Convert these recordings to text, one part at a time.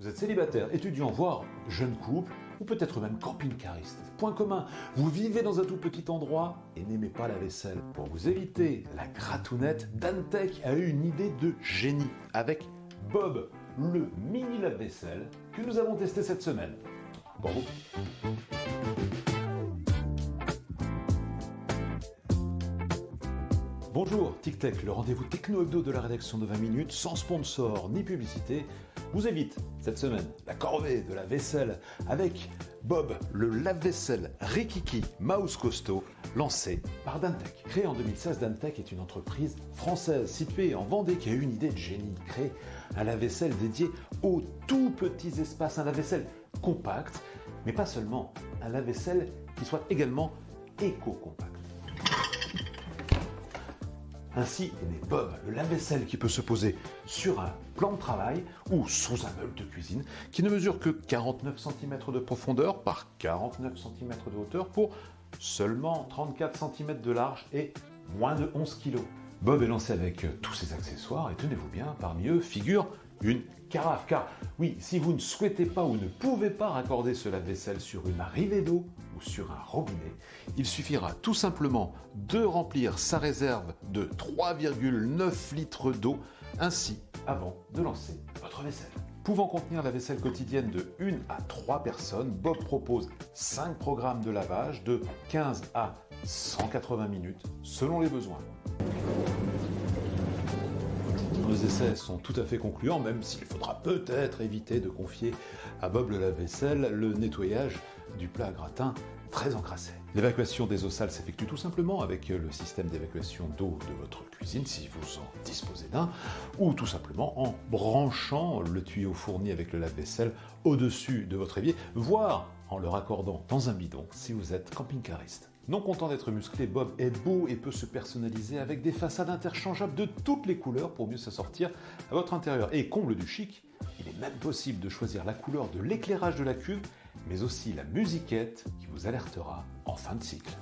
Vous êtes célibataire, étudiant, voire jeune couple, ou peut-être même camping-cariste. Point commun, vous vivez dans un tout petit endroit et n'aimez pas la vaisselle. Pour vous éviter la gratounette, Dantec a eu une idée de génie avec Bob, le mini lave-vaisselle que nous avons testé cette semaine. Pour vous. Bonjour, TicTech, le rendez-vous techno-hebdo de la rédaction de 20 minutes, sans sponsor ni publicité, vous évite cette semaine la corvée de la vaisselle avec Bob, le lave-vaisselle Rikiki Mouse Costaud, lancé par Dantec. Créé en 2016, Dantec est une entreprise française située en Vendée qui a eu une idée de génie, créer un lave-vaisselle dédié aux tout petits espaces, un lave-vaisselle compact, mais pas seulement, un lave-vaisselle qui soit également éco-compact. Ainsi est né Bob, le lave-vaisselle qui peut se poser sur un plan de travail ou sous un meuble de cuisine qui ne mesure que 49 cm de profondeur par 49 cm de hauteur pour seulement 34 cm de large et moins de 11 kg. Bob est lancé avec tous ses accessoires et tenez-vous bien, parmi eux figure une carafe. Car oui, si vous ne souhaitez pas ou ne pouvez pas raccorder ce lave-vaisselle sur une arrivée d'eau ou sur un robinet, il suffira tout simplement de remplir sa réserve de 3,9 litres d'eau ainsi avant de lancer votre vaisselle. Pouvant contenir la vaisselle quotidienne de 1 à 3 personnes, Bob propose 5 programmes de lavage de 15 à 180 minutes selon les besoins. Les essais sont tout à fait concluants, même s'il faudra peut-être éviter de confier à Bob le lave-vaisselle le nettoyage du plat à gratin très encrassé. L'évacuation des eaux sales s'effectue tout simplement avec le système d'évacuation d'eau de votre cuisine, si vous en disposez d'un, ou tout simplement en branchant le tuyau fourni avec le lave-vaisselle au-dessus de votre évier, voire en le raccordant dans un bidon si vous êtes camping-cariste. Non content d'être musclé, Bob est beau et peut se personnaliser avec des façades interchangeables de toutes les couleurs pour mieux s'assortir à votre intérieur. Et comble du chic, il est même possible de choisir la couleur de l'éclairage de la cuve, mais aussi la musiquette qui vous alertera en fin de cycle.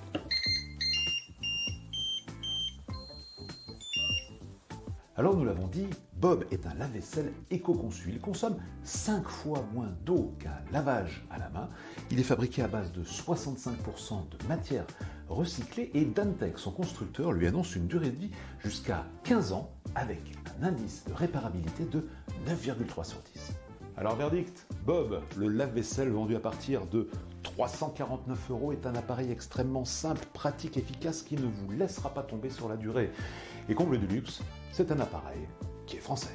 Alors nous l'avons dit, Bob est un lave-vaisselle éco-conçu. Il consomme 5 fois moins d'eau qu'un lavage à la main. Il est fabriqué à base de 65% de matière recyclée et Dantec, son constructeur, lui annonce une durée de vie jusqu'à 15 ans avec un indice de réparabilité de 9,3 sur 10. Alors verdict, Bob, le lave-vaisselle vendu à partir de 349 € est un appareil extrêmement simple, pratique, efficace qui ne vous laissera pas tomber sur la durée. Et comble du luxe, c'est un appareil qui est français.